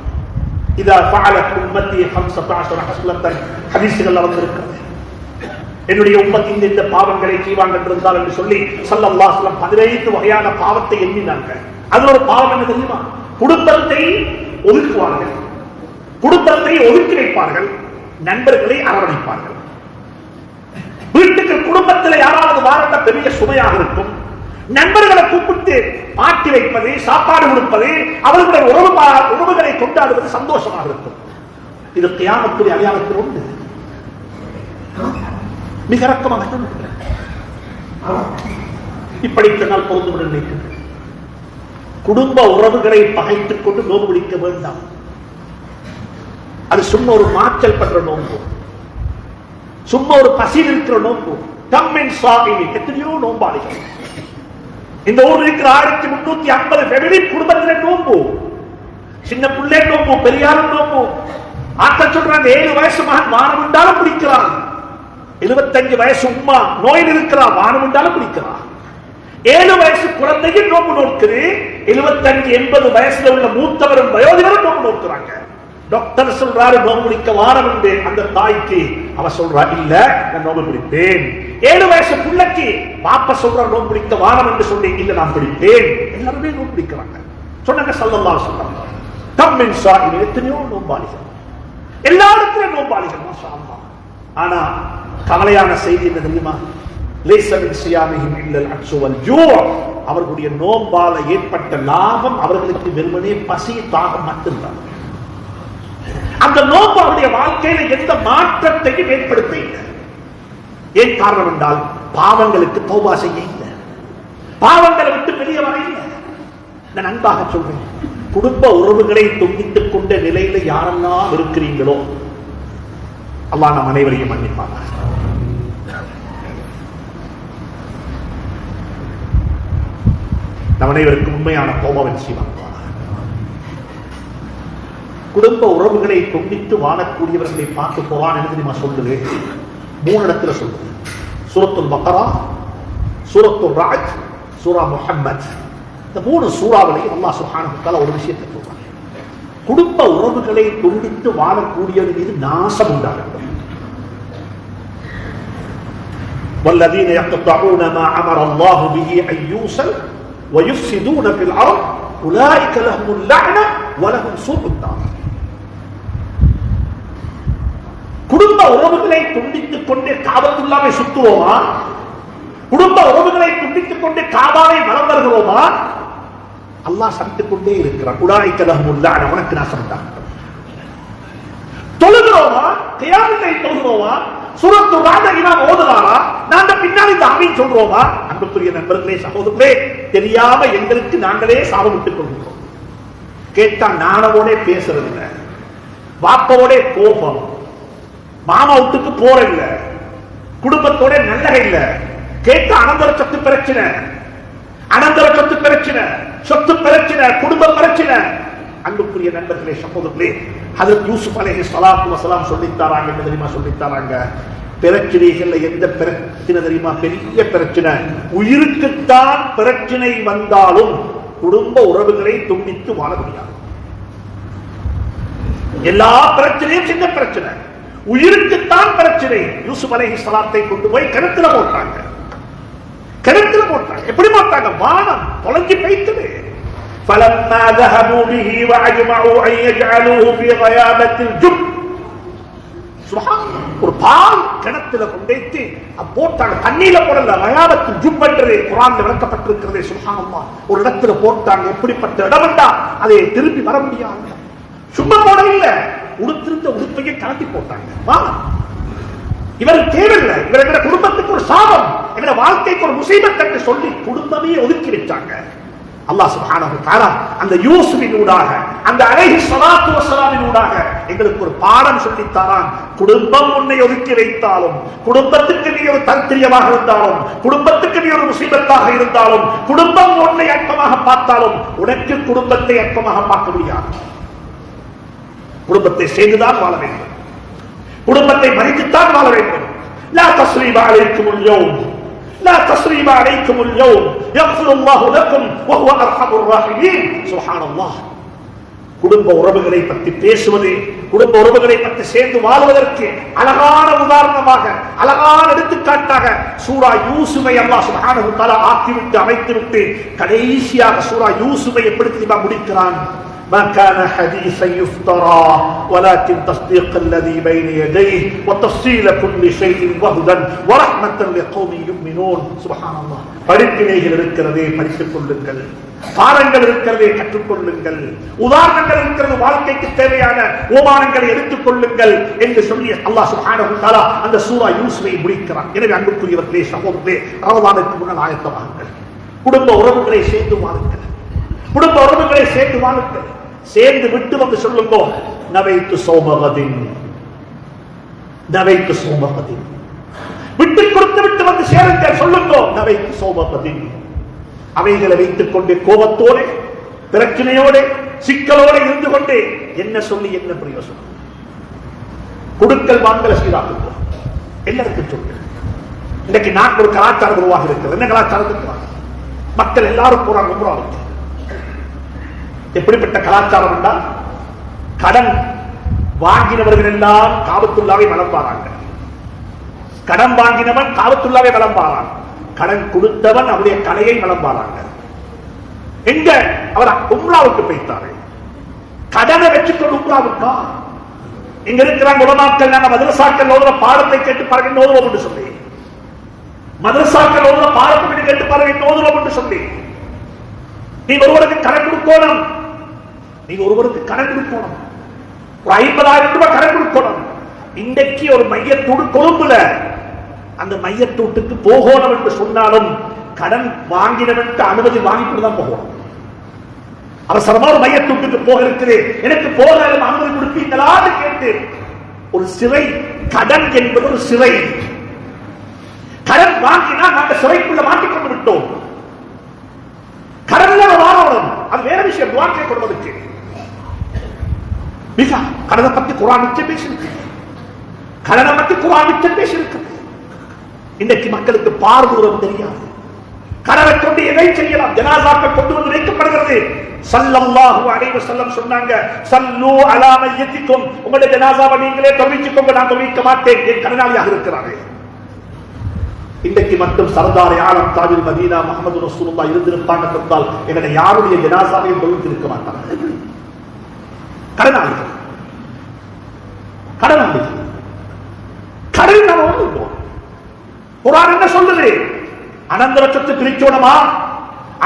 இதா ஃபஅலத் உம்மத்தி 15 ஹஸ்லத்தன் ஹதீஸ்கள் வந்திருக்கிறது. என்னுடைய உம்மத்தின் இந்த பாவங்களை செய்வாங்க என்றிருந்தால் என்று சொல்லி ஸல்லல்லாஹு அலைஹி வஸல்லம் 15 வகையான பாவத்தை எண்ணினாங்க. அதுல ஒரு பாவம் என்ன தெரியுமா? குடும்பத்தை ஒதுக்குவார்கள், குடும்பத்தை ஒதுக்கி வைப்பார்கள், நண்பர்களை அரவணைப்பார்கள். வீட்டுக்கு குடும்பத்தில் யாராவது வாரண்ட பெரிய சுமையாக இருக்கும், நண்பர்களை கூப்பிட்டு மாட்டி வைப்பது, சாப்பாடு கொடுப்பது, அவர்களுடைய உறவுகளை கொண்டாடுவது சந்தோஷமாக இருக்கும். இது கியாமத்துடைய அடையாளத்தில் உண்டு. மிக இறக்கமாக இப்படி சொன்னால் பொருந்துவிட நினைக்கின்றேன். குடும்ப உறவுகளை பகைத்துக் கொண்டு நோன்பு பிடிக்க வேண்டாம். அது சும்மா ஒரு மாற்றல் பண்ற நோன்பு, சும்மா ஒரு பசியில் இருக்கிற நோன்பு. தம்மின் சாகினி எத்தனையோ நோம்பாளிகள் இந்த ஊரில் இருக்கிற 1350 ஃபேமிலி குடும்பத்தில் நோன்பு. சின்ன பிள்ளை நோன்பு, பெரியாரும் நோன்பு. ஆட்கள் சொல்றாங்க 7 வயசு மகன் வானம் உண்டாலும் பிடிக்கிறான், 75 வயசு உம்மா நோயில் இருக்கிறான், வானம் உண்டாலும் பிடிக்கிறான். 7 வயசு குழந்தையும் நோம்பு நோக்குது, 75-80 வயசுல உள்ள மூத்தவரும் வயோதிகரும் நோம்பு நோக்குறாங்க. டாக்டர் சொல்றாரு நோம்பு பிடிக்க வாரம் என்று. அந்த தாய்க்கு அவ சொல்றா இல்ல நான் நோம்பு பிடிப்பேன். 7 வயசு பிள்ளைக்கு பாப்பா சொல்ற நோம்பு பிடிக்க வாரம் என்று சொல்லி இல்ல நான் பிடிப்பேன். எல்லாருமே நோம்பு பிடிக்கிறாங்க. சொன்னாங்க ஸல்லல்லாஹு அலைஹி வஸல்லம் தம்மின் ஸாயிம் எத்தனையோ நோம்பாளிகள், எல்லா இடத்திலும் நோம்பாளிகள் மாஷா அல்லாஹ். ஆனா கவலையான செய்தி என்ன தெரியுமா? அவர்களுடைய நோம்பால ஏற்பட்ட லாபம் அவர்களுக்கு வெறுமனே பசி தாகம் மட்டும்தான். அந்த நோம்பு அவருடைய வாழ்க்கையில எந்த மாற்றத்தையும் ஏற்படுத்த இல்லை. ஏன் காரணம் என்றால் பாவங்களுக்கு தௌபா செய்ய இல்லை, பாவங்களை விட்டு வெளியே வர இல்லை. நான் அன்பாக சொல்றேன், குடும்ப உறவுகளை துண்டித்துக் கொண்ட நிலையில யாரெல்லாம் இருக்கிறீங்களோ அல்லாஹ் நம் அனைவரையும் மன்னிப்பாங்க. நம் அனைவருக்கும் உண்மையான தௌபாவை செய்வாங்க. குடும்ப உறவுகளை துண்டித்து வாழக்கூடியவர்களை பார்த்து குர்ஆன் என்ன தெரியுமா சொல்லுது? 3 இடத்துல சொல்லுது. சூரத்துல் பக்ரா, சூரத்துல் ரஅத், சூரா முஹம்மத். இந்த 3 சூறாவிலையும் அல்லாஹ் சுப்ஹானஹு வ தஆலா ஒரு விஷயத்தை சொல்றாங்க. குடும்ப உறவுகளை துண்டித்து வாழக்கூடியவர்கள் மீது நாசம் உண்டாகட்டும். வல்லதீன யக்தஊன மா அமர அல்லாஹு பிஹி அன் யூஸல் ويفسدون في الارض اولئك لهم اللعنه ولهم سوء الدار. குடும்ப உறவுகளை துண்டித்துக் கொண்டே காபத்துல்லாவை சுத்துவோமா? குடும்ப உறவுகளை துண்டித்துக் கொண்டே காபாவை வலம் வருகிறோமா? அல்லாஹ் சபித்துக் கொண்டே இருக்கிறான். உலாயிக லஹுமுல் லஅன, உனக்கு நாசம் உண்டாகட்டும். தொழுகிறோமா? கியாமில்லை தொழுகிறோமா? சூரத்து ராத இமாம் ஓதுறாரா? நாங்க பின்னாடி இந்த ஆமீன் சொல்றோமா? அன்புக்குரிய நண்பர்களே, சகோதரர்களே, தெரியாம எங்களுக்கு நாங்களே சாபமிட்டுக் கொள்கிறோம். கேட்டா நானவோட பேசுறது இல்ல, வாப்பவோட கோபம், மாமா வீட்டுக்கு போற இல்ல, குடும்பத்தோட நல்ல இல்ல. கேட்டா அனந்தர சொத்து பிரச்சனை, அனந்தர சொத்து பிரச்சனை, சொத்து பிரச்சனை, குடும்ப பிரச்சனை. அன்புக்குரிய நண்பர்களே, சகோதரர்களே, ஹஜ்ரத் யூசுப் அலைஹிஸ்ஸலாத்து வஸலாம் சொல்லித்தாராங்க. என்ன தெரியுமா சொல்லித்தாராங்க? பிரச்சனைகள்ல எந்த பிரச்சனை தெரியுமா? பெரிய பிரச்சனை. உயிருக்குத்தான் பிரச்சனை வந்தாலும் குடும்ப உறவுகளை துண்டித்து வாழ முடியாது. எல்லா பிரச்சனையும் சின்ன பிரச்சனை, உயிருக்குத்தான் பிரச்சனை. யூசுப் அலைஹிஸ்ஸலாத்தை கொண்டு போய் கிணத்துல போட்டாங்க. கிணத்துல போட்டாங்க. எப்படி போட்டாங்க? வானம் தொலைஞ்சு போய்த்தது. فلما ذهبوا به واجمعوا ان يجعلوه في غيابه الجب. சுப்ஹான், ஒரு பால் கிணத்துல கொண்டு போட்டாங்க. தண்ணியில போடல, கயாபத்துல் ஜுப் என்று குர்ஆன்ல விளக்கப்பட்டிருக்கிறது. சுப்ஹானல்லாஹ், ஒரு இடத்துல போட்டாங்க. எப்படிப்பட்ட இடம் என்றால் அதை திருப்பி வர முடியாது. சும்மா போட இல்ல, உடுத்திருந்த உடுப்பையை கலட்டி போட்டாங்க. இவருக்கு தேவையில்லை, இவருடைய குடும்பத்துக்கு ஒரு சாபம், இவருடைய வாழ்க்கைக்கு ஒரு முசீபத் என்று சொல்லி குடும்பமே ஒதுக்கி வச்சாங்க. அல்லாஹ் சுப்ஹானஹு வ தஆலா அந்த யூசுஃபினூடாக, அந்த அலைஹிஸ்ஸலாத்து வஸலாமினூடாக எங்களுக்கு ஒரு பாடம் சொல்லித் தரான். குடும்பம் உன்னை ஒதுக்கி வைத்தாலும், குடும்பத்துக்கு நீ ஒரு தந்திரியமாக இருந்தாலும், குடும்பத்துக்கு நீ ஒரு முசீபத்தாக இருந்தாலும், குடும்பம் உன்னை அற்பமாக பார்த்தாலும் உனக்கு குடும்பத்தை அற்பமாக பார்க்க முடியாது. குடும்பத்தை சேர்ந்துதான் வாழ வேண்டும், குடும்பத்தை மதித்துத்தான் வாழ வேண்டும். லா தஸ்ரீப அலைக்குமுல் யௌம் لا تسريب عليكم اليوم يغفر الله لكم وهو ارحم الراحمين. சுப்ஹான் அல்லாஹ். குடும்ப உறவுகளை பற்றி பேசுவது, குடும்ப உறவுகளை பற்றி சேர்ந்து வாழ்வதற்கு அழகான உதாரணமாக, அழகான எடுத்துக்காட்டாக சூரா யூசுஃபை அல்லாஹ் சுப்ஹானஹு வ தஆலா ஆக்கிவிட்டு அமைத்துவிட்டு கடைசியாக சூரா யூசுஃபை எப்படி தெரியுமா முடிக்கிறான்? ما كان حديثا يفترى ولكن تصديق الذي بين يديه وتفصيل كل شيء وهدى ورحمة لقوم يؤمنون. سبحان الله. படிப்பினைகள் இருக்கிறதே, படித்துக் கொள்ளுங்கள். பாடங்கள் இருக்கிறதே, கற்றுக்கொள்ளுங்கள். உதாரணங்கள் இருக்கிறது, வாழ்க்கைக்கு தேவையான ஓமானங்களை எடுத்துக் கொள்ளுங்கள் என்று சொல்லி அல்லாஹ் சுப்ஹானஹு வ தஆலா அந்த சூரா யூசுஃபை முடிக்கிறான். எனவே அன்புக்குரியவர்களே, சகோதரர்களே, ரமலானுக்கு முன்னால் ஆயத்தமாகுங்கள். குடும்ப உறவுகளை சேர்ந்து வாழுங்கள். குடும்ப உறவுகளை சேர்ந்து வாழுங்கள். சேர்ந்து விட்டு வந்து சொல்லுங்க, நவைத்து சௌமகதின், நவைத்து சௌமகதின். விட்டு கொடுத்து விட்டு வந்து சேருங்கள், சொல்லுங்க, நவைத்து சௌமகதின். அவைகளை வைத்துக் கொண்டு கோபத்தோடு, பிரச்சனையோடு, சிக்கலோடு இருந்து கொண்டு என்ன சொல்லி என்ன பிரயோசனம்? கொடுக்கல் வாங்கல சீராக்குங்க. எல்லாருக்கும் சொல்லு. இன்னைக்கு நாட்டு ஒரு கலாச்சாரம் உருவாக இருக்கிறது. என்ன கலாச்சாரத்துக்கு? மக்கள் எல்லாரும் போறாங்க உம்ராவுக்கு. எப்படிப்பட்ட கலாச்சாரம் என்றால், கடன் வாங்கினவர்கள் எல்லாம் காபத்துல்லாவை வளம்பாராங்க. கடன் வாங்கினவன் காபத்துல்லாவை வளம்பாரான். கடன் கொடுத்தவன் அவருடைய கலையை வளம்பாராங்க. எங்க அவர் உம்ராவுக்கு போய்த்தாரு, கடனை வச்சுக்கொண்டு உம்ராவுக்கா? இங்க இருக்கிறாங்க உலமாக்கள், நாங்க மதரசாக்கள் ஓதுற பாடத்தை கேட்டு பாருங்க ஓதுவோம் என்று சொல்லி, மதரசாக்கள் ஓதுற பாடத்தை கேட்டு பாருங்க ஓதுவோம் என்று சொல்லி, நீங்க ஒருவருக்கு கடன் கொடுக்கணும், நீங்க ஒருவருக்கு கடன் கொடுக்கணும், ஒரு 50,000 ரூபாய் கடன் கொடுக்கணும். இன்றைக்கு ஒரு மையத்தூடு கொழும்புல அந்த மையத்தூட்டுக்கு போகணும் என்று சொன்னாலும் கடன் வாங்கினவனுக்கு அனுமதி வாங்கிட்டு தான் போகணும். அவசரமா ஒரு மையத்தூட்டுக்கு போக இருக்குது, எனக்கு போக அனுமதி கொடுப்பீங்களான்னு கேட்டு ஒரு சிறை. கடன் என்பது ஒரு சிறை. கடன் வாங்கினா நாங்க சிறைக்குள்ள மாட்டிக்கொண்டு விட்டோம். கடன்ல வாழணும், அது வேற விஷயம். துஆக்கே கொடுவதற்கு மிக கடனை பத்தி குர்ஆன் நிச்சயம் பேசியிருக்கு. கடனை பத்தி குர்ஆன் நிச்சயம் பேசியிருக்கு. இன்றைக்கு மக்களுக்கு பார்வூரம் தெரியாது. கடனை கொண்டு எதை செய்யலாம்? ஜனாசாக்கள் கொண்டு வந்து வைக்கப்படுகிறது. ஸல்லல்லாஹு அலைஹி வஸல்லம் சொன்னாங்க, ஸல்லு அலா மய்யித்திக்கும், உங்களுடைய ஜனாசாவை நீங்களே தொழுவிச்சுக்கோங்க, நான் தொழுவிக்க மாட்டேன், என் கடனாளியாக இருக்கிறார்கள். இன்றைக்கு மட்டும் சர்தார் ஆலம் தாஜுல் மதீனா முஹம்மது ரசூலுல்லாஹ் இருந்திருப்பாங்க என்றால் எங்களை யாருடைய ஜனாசாவையும் தொழுவித்திருக்க மாட்டார்கள். கடனாளிகள், கடனாளிகள். கடன் நாம் ஓடுவோம். குர்ஆன் என்ன சொல்லுது? அனந்தர சொத்து பிரிச்சோனமா,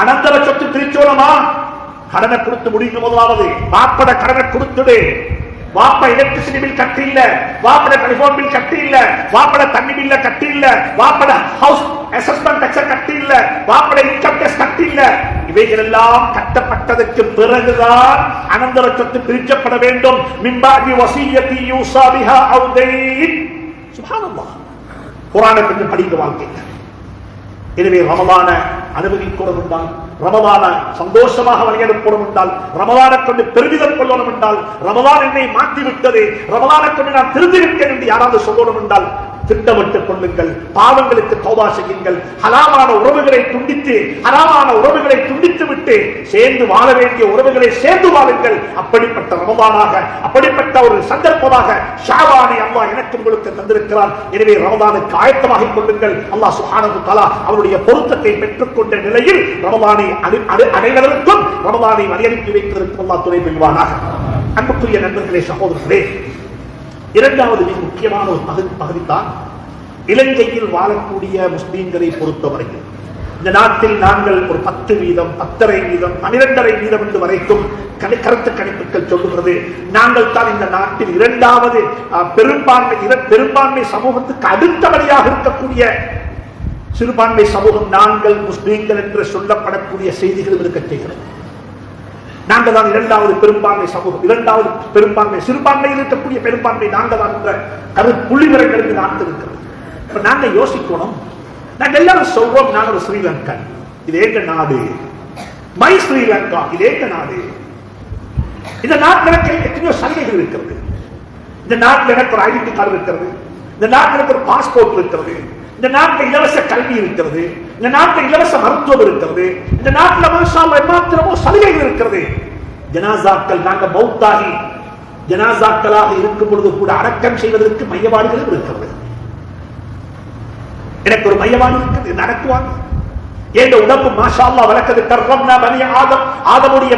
அனந்தர சொத்து பிரிச்சோனமா? கடனை கொடுத்து முடிந்து முதலாவது வாப்பட கடனை கொடுத்துடு. வாப்ப எலக்ட்ரிசிட்டி பில் கட்டி இல்ல, வாப்பட டெலிபோன் பில் கட்டி இல்ல, வாப்பட தண்ணி பில்ல கட்டி இல்ல, வாப்பட ஹவுஸ் அசஸ்மென்ட் டாக்ஸ் கட்டி இல்ல, வாப்பட இன்கம் டாக்ஸ் கட்டி இல்ல. இவைகள் எல்லாம் கட்டப்பட்டதற்கு பிறகுதான் அனந்தர சொத்து பிரிக்கப்பட வேண்டும். மின்பாகி வசியத்தி யூஸா பிஹா அவ் தைன். சுப்ஹானல்லாஹ். குர்ஆனை கொஞ்சம் படிக்க வாழ்க்கை. எனவே ரமலான அனுபவிக்கணும் என்றால், ரமலான சந்தோஷமாக வழியெடுப்போம் என்றால், ரமலானை கொண்டு பெருமிதம் கொள்ளணும் என்றால், ரமலான் என்னை மாற்றிவிட்டது, ரமலானை கொண்டு நான் திருந்திவிட்டேன் என்று யாராவது சொல்லணும் என்றால் திட்டமிட்டுக் கொள்ளுங்கள். பாவங்களுக்கு தௌபா செய்யுங்கள். ஹலாமான உறவுகளை துண்டித்து, ஹராமான உறவுகளை துண்டித்து விட்டு சேர்ந்து வாழ வேண்டிய உறவுகளை சேர்ந்து வாழுங்கள். அப்படிப்பட்ட ரமலானாக, அப்படிப்பட்ட ஒரு சந்தர்ப்பமாக ஷாபானை அல்லாஹ் எனக்கு உங்களுக்கு தந்திருக்கிறான். எனவே ரமலானுக்கு ஆயத்தமாகிக் கொள்ளுங்கள். அல்லாஹ் சுப்ஹானஹு வ தஆலா அவருடைய பொருத்தத்தை பெற்றுக்கொண்ட நிலையில் ரமலானை அனைவருக்கும் ரமலானை வழியனுப்பி வைப்பதற்கு அல்லாஹ் துணை புரிவானாக. அன்புக்குரிய நண்பர்களே, சகோதரர்களே, இரண்டாவது மிக முக்கியமான ஒரு பகுதி தான் இலங்கையில் வாழக்கூடிய முஸ்லீம்களை பொறுத்தவரையில். இந்த நாட்டில் நாங்கள் ஒரு 10%, 10.5%, 12.5% என்று வரைக்கும் கருத்து கணிப்புகள் சொல்லுகிறது. நாங்கள் தான் இந்த நாட்டில் இரண்டாவது பெரும்பான்மை சமூகத்துக்கு அடுத்தபடியாக இருக்கக்கூடிய சிறுபான்மை சமூகம் நாங்கள் முஸ்லீம்கள் என்று சொல்லப்படக்கூடிய செய்திகள் இருக்க செய்கிறது. நாங்கள் தான் இரண்டாவது பெரும்பான்மை சமூகம், இரண்டாவது பெரும்பான்மை, சிறுபான்மையில் இருக்கக்கூடிய பெரும்பான்மை நாங்கள் தான் என்ற புள்ளிவிவரங்களுக்கு நாட்டு இருக்கிறது. இப்ப நாங்க யோசிக்கணும். நாங்க எல்லாரும் சொல்றோம், நாங்கள் ஒரு ஸ்ரீலங்கன், இது ஏக நாடு, மை ஸ்ரீலங்கா, இது ஏக நாடு. இந்த நாட்டில் எனக்கு எத்தனையோ சலுகைகள் இருக்கிறது. இந்த நாட்டில் எனக்கு ஒரு ஐடென்டி கார்டு இருக்கிறது, இந்த நாட்டில் எனக்கு ஒரு பாஸ்போர்ட் இருக்கிறது, இந்த நாட்டில் இலவச கல்வி இருக்கிறது, இந்த நாட்டில் இலவச மருத்துவம் இருக்கிறது, இந்த நாட்டில் மாத்திரமோ சலுகைகள் இருக்கிறது. ஜனாசாக்கள் நாங்கள் மௌத்தாகி ஜனாசாக்களாக இருக்கும் பொழுது கூட அடக்கம் செய்வதற்கு மையவாடிகளும் இருக்கிறது. எனக்கு ஒரு மையவாடி இருக்கிறது, நடக்குவாங்க. என்ற உடம்பு மாஷா அல்லாஹ் வளர்க்கிறது. கர்ரம்னா பனி ஆதம், ஆதமுடைய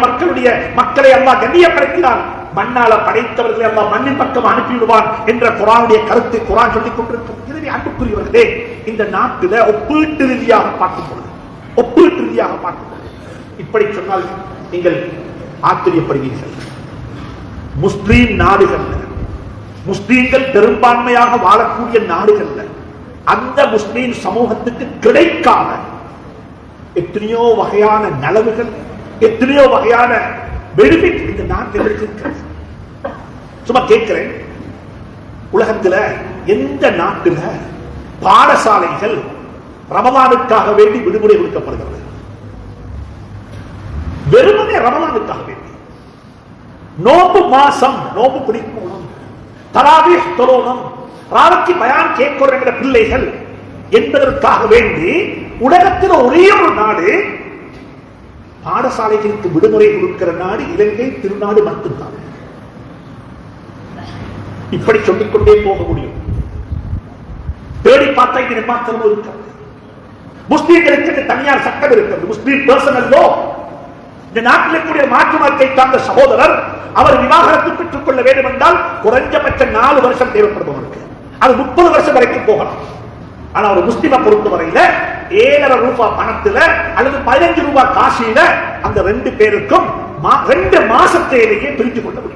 மக்களை அல்லாஹ் கண்ணியப்படுத்தினான். மண்ணால படைத்தவர்களை அல்லாஹ் மண்ணின் பக்கம் அனுப்பிவிடுவான் என்ற குர்ஆனுடைய கருத்தை குர்ஆன் சொல்லிக் கொண்டிருக்கிறது. எனவே அன்புக்குரியவர்களே, இந்த நாட்டில் ஒப்பீட்டு ரீதியாக பார்க்கும்போது இப்படி சொன்னால் நீங்கள் ஆச்சரியப்படுவீர்கள். முஸ்லீம் நாடுகள்ல, முஸ்லீம்கள் பெரும்பான்மையாக வாழக்கூடிய நாடுகள்ல அந்த முஸ்லீம் சமூகத்துக்கு கிடைக்காத எத்தனையோ வகையான நலவுகள், எத்தனையோ வகையான பெனிஃபிட் இந்த நாட்டில் இருக்கிறது. சும்மா கேட்கிறேன், உலகத்தில் எந்த நாட்டில் பாடசாலைகள் ரமலானுக்காக வேண்டி விடுமுறை கொடுக்கப்படுகிறது? வெறுமனே ரமலானுக்காக வேண்டி. நோம்பு மாசம், நோம்பு பிடிக்கணும், தராவீஹ் தொழணும், ராவுக்கு பயான் கேட்கிற பிள்ளைகள் என்பதற்காக வேண்டி உலகத்தில் ஒரே ஒரு நாடு பாடசாலைகளுக்கு விடுமுறை கொடுக்கிற நாடு இலங்கை திருநாடு மட்டும்தான். இப்படி சொல்லிக்கொண்டே போக முடியும். தேடி பார்த்தா இது மாத்திரம் இருக்கிறது. முஸ்லீம்களுக்கு தனியார் சட்டம் இருக்கிறது, முஸ்லீம் பர்சனல் லா. இந்த நாட்டில் கூடிய மாற்று மதத்தை சார்ந்த சகோதரர் அவர் விவாகரத்து பெற்றுக் கொள்ள வேண்டும் என்றால் குறைஞ்சபட்ச 4 வருஷம் தேவைப்படுபவருக்கு, அது 30 வருஷம் வரைக்கும் போகலாம். ஆனா ஒரு முஸ்லிமை பொறுத்தவரையில 7,500 ரூபாய் பணத்துல அல்லது 15 ரூபாய் காசில அந்த 2 பேருக்கும் 2 மாசத்திலேயே பிரித்து கொள்ள முடியும்.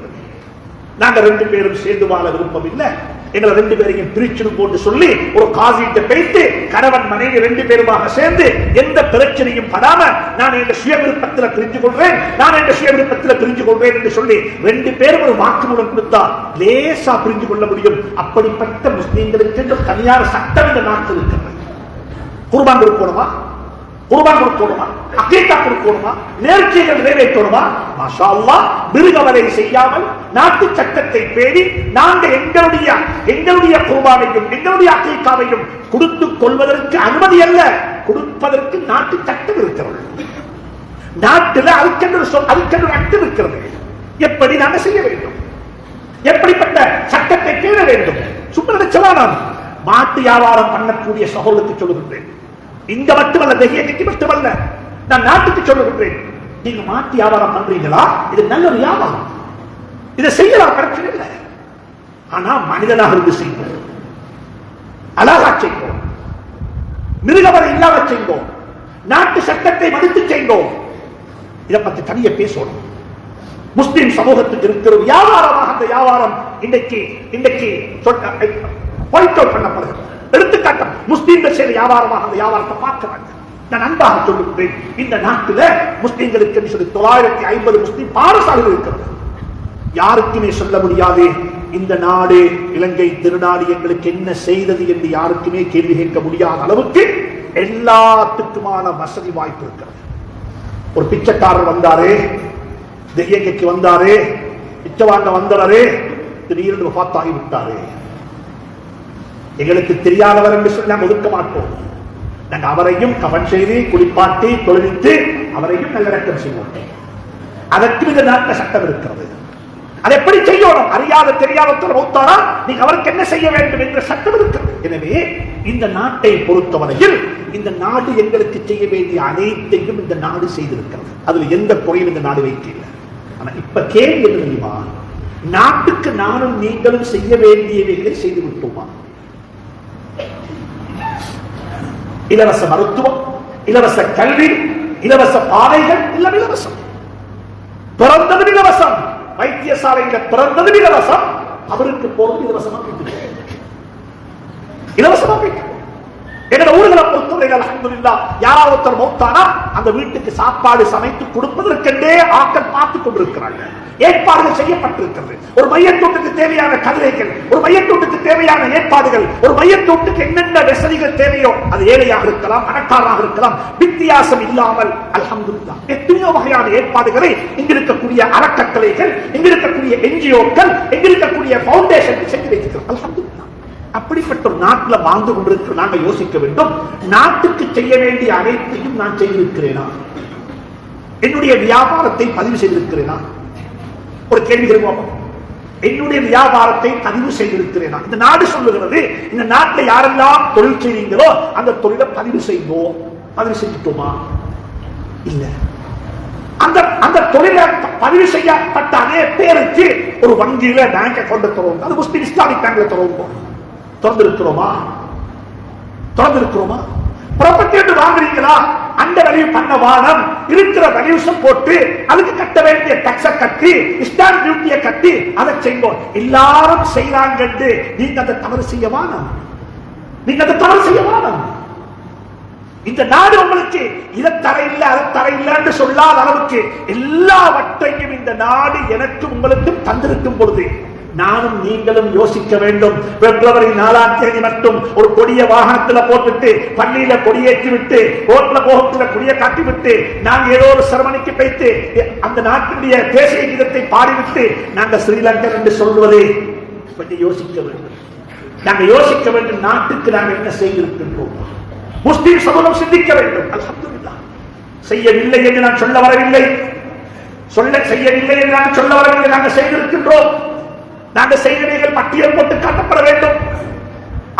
நாங்க 2 பேரும் சேர்ந்து வாழ விருப்பம் இல்லை, எங்களை 2 பேரையும் பிரிச்சிடும் போட்டு சொல்லி ஒரு காசிட்ட பேசி கணவன் மனைவி 2 பேருமாக சேர்ந்து எந்த பிரச்சனையும் படாம நான் என் சுய விருப்பத்தில் பிரிஞ்சு கொள்றேன், நான் என் சுய விருப்பத்தில் பிரிஞ்சு கொள்றேன் என்று சொல்லி 2 பேரும் ஒரு வாக்குமூலம் கொடுத்தா லேசா பிரிஞ்சு கொள்ள முடியும். அப்படிப்பட்ட முஸ்லீம்களுக்கு தனியார் சட்டம் இந்த நாட்டில் இருக்கிறது. குர்பான் கொடுக்கணுமா, குர்பான் கொடுக்கணுமா, அகீகா கொடுக்கணுமா, நேர்ச்சைகள் நிறைவேற்றணுமா, மாஷா அல்லாஹ் மிருகவதை செய்யாமல் நாட்டு சட்டத்தை பேணி நாங்கள் எங்களுடைய குர்பானையும் எங்களுடைய அகீகாவையும் கொடுத்துக் கொள்வதற்கு அனுமதி அல்ல, கொடுப்பதற்கு நாட்டு சட்டம் இருக்கிறது. நாட்டில் அதுக்கென்று அர்த்தம் இருக்கிறது. எப்படி நாங்கள் செய்ய வேண்டும், எப்படிப்பட்ட சட்டத்தை பேண வேண்டும். சும்மா நினைச்சலாம். மாட்டு வியாபாரம் பண்ணக்கூடிய சகோதரருக்கு சொல்லுகின்றேன், இங்க மட்டுமல்ல, தெய்யக்கு மட்டுமல்ல, நான் நாட்டுக்கு சொல்லுகின்றேன். நீங்க மாட்டு வியாபாரம் பண்றீங்களா? இது நல்ல ஒரு வியாபாரம், இதை செய்யலாம், பிரச்சனை இல்லை. ஆனா மனிதனாக இருந்து செய்வோம், அழகா செய்வோம், மிருகவரை இல்லாம செய்வோம், நாட்டு சட்டத்தை மதித்து செய்வோம். இதை பத்தி தனிய பேசணும். முஸ்லிம் சமூகத்துக்கு இருக்கிற வியாபாரமாக அந்த வியாபாரம் இன்றைக்கு பண்ணப்படுகிறது. எடுத்துக்காட்டம், முஸ்லீம்கள் செய்த வியாபாரமாக அந்த வியாபாரத்தை பார்க்கிறாங்க. நான் அன்பாக சொல்லுகிறேன், இந்த நாட்டில் முஸ்லீம்களுக்கு 950 முஸ்லீம் பாடசாலைகள் இருக்கிறது. யாருக்குமே சொல்ல முடியாது இந்த நாடு இலங்கை திருநாடு எங்களுக்கு என்ன செய்தது என்று யாருக்குமே கேள்வி கேட்க முடியாத அளவுக்கு எல்லாத்துக்குமான வசதி வாய்ப்பு இருக்கிறது. ஒரு பிச்சைக்காரர் வந்தாரு, தெய்யக்கு வந்தாரு, பிச்சைவாண்ட வந்தாரு, திடீர்னு வஃபாத்தாகி விட்டாரு. எங்களுக்கு தெரியாதவர் என்று சொல்லி நாம் ஒதுக்க மாட்டோம். நாங்கள் அவரையும் கவன் செய்து குளிப்பாட்டி தொழுவித்து அவரையும் நல்லடக்கம் செய்வோம். அதற்கு இந்த நாட்டில் சட்டம் இருக்கிறது. அதை எப்படி செய்யணும்? அறியாத தெரியாதவர் மௌத்தானா நீங்க அவருக்கு என்ன செய்ய வேண்டும் என்ற சட்டம் இருக்கிறது. எனவே இந்த நாட்டை பொறுத்தவரையில் இந்த நாடு எங்களுக்கு செய்ய வேண்டிய அனைத்தையும் இந்த நாடு செய்திருக்கிறது. அதுல எந்த குறையும் இந்த நாடு வைக்கல. ஆனா இப்ப கேள்வி என்ன தெரியுமா? நாட்டுக்கு நானும் நீங்களும் செய்ய வேண்டியவைகளை செய்து விட்டோமா? இலவச மருத்துவம், இலவச கல்வி, இலவச பாதைகள் எல்லாம் இலவசம். பிறந்தது இலவசம், வைத்தியசாலையில் பிறந்தது இலவசம், அவருக்கு போறது இலவசமாக இலவசமாக. எங்க ஊர்களை பொறுத்தவரையில் அல்ஹம்துலில்லாஹ் யாராவது ஒருத்தர் மௌத்தானா அந்த வீட்டுக்கு சாப்பாடு சமைத்து கொடுப்பதற்கென்றே ஆட்கள் பார்த்துக் கொண்டிருக்கிறாங்க. ஏற்பாடுகள் செய்யப்பட்டிருக்கிறது. ஒரு மையத்தோட்டுக்கு தேவையான கதிரைகள், ஒரு மையத்தோட்டுக்கு தேவையான ஏற்பாடுகள், ஒரு மையத்தோட்டுக்கு என்னென்ன வசதிகள் தேவையோ அது ஏழையாக இருக்கலாம், பணக்காரராக இருக்கலாம், வித்தியாசம் இல்லாமல் அல்ஹம்துலில்லாஹ் எத்தனையோ வகையான ஏற்பாடுகளை இங்கிருக்கக்கூடிய அறக்கட்டளைகள், இங்கிருக்கக்கூடிய என்ஜிஓக்கள், இங்கிருக்கக்கூடிய பவுண்டேஷன் செஞ்சு வைத்திருக்கிறது. அல்ஹம்துலில்லாஹ் அப்படிப்பட்ட ஒரு நாட்டில் வாழ்ந்து கொண்டிருக்கிற நாங்கள் யோசிக்க வேண்டும், நாட்டுக்கு செய்ய வேண்டிய அனைத்தையும் நான் செய்திருக்கிறேனா? என்னுடைய வியாபாரத்தை பதிவு செய்திருக்கிறேனா? ஒரு கேள்வி கேட்போம். என்னுடைய வியாபாரத்தை பதிவு செய்திருக்கிறேனா? இந்த நாடு சொல்லுகிறது, இந்த நாட்டில் யாரெல்லாம் தொழில் செய்றீங்களோ அந்த தொழிலை பதிவு செய்வோம். பதிவு செஞ்சுட்டோமா? இல்ல. அந்த தொழிலை பதிவு செய்யப்பட்ட அதே பேருக்கு ஒரு வங்கியில பேங்க் அக்கௌண்ட் திறவோம். அது முஸ்லிம் இஸ்லாமிக் பேங்க்ல திறவோம். திறந்திருக்கிறோமா? திறந்திருக்கிறோமா? ப்ராப்பர்ட்டி என்று வாங்குறீங்களா? அந்த வேல்யூ பண்ண வானம் இருக்கிற வேல்யூஸை போட்டு அதுக்கு கட்ட வேண்டிய டாக்ஸை கட்டி ஸ்டாம்ப் டியூட்டியை கட்டி அதை செய்வோம். எல்லாரும் செய்யறாங்க, நீங்க அதை தவறு செய்ய வானம். நீங்க அதை தவறு செய்ய வானம். இந்த நாடு உங்களுக்கு இதை தர இல்லை அதை தர இல்லைன்னு சொல்லாத அளவுக்கு எல்லாவற்றையும் இந்த நாடு எனக்கு உங்களுக்கு தந்திருக்கும் பொழுது நானும் நீங்களும் யோசிக்க வேண்டும். பிப்ரவரி 4ஆம் தேதி மட்டும் ஒரு கொடிய வாகனத்தில் போட்டுட்டு பள்ளியில கொடியேற்றி விட்டு ரோட்ல போகக்கூடிய கொடியை காட்டி விட்டு நாங்கள் ஏதோ ஒரு செரமனிக்கு வைத்து அந்த நாட்டினுடைய தேசிய கீதத்தை பாடிவிட்டு நாங்கள் ஸ்ரீலங்கன் என்று சொல்வதை கொஞ்சம் யோசிக்க வேண்டும். நாங்கள் யோசிக்க வேண்டும், நாட்டுக்கு நாங்கள் என்ன செய்திருக்கின்றோம். முஸ்லிம் சமூகம் சிந்திக்க வேண்டும். அல்ஹம்துலில்லாஹ், செய்யவில்லை என்று நான் சொல்ல வரவில்லை, செய்யவில்லை என்று நான் சொல்ல வரவில்லை. நாங்கள் செய்திருக்கின்றோம். நாங்கள் செய்தவைகள் பட்டியல் போட்டு காட்டப்பட வேண்டும்,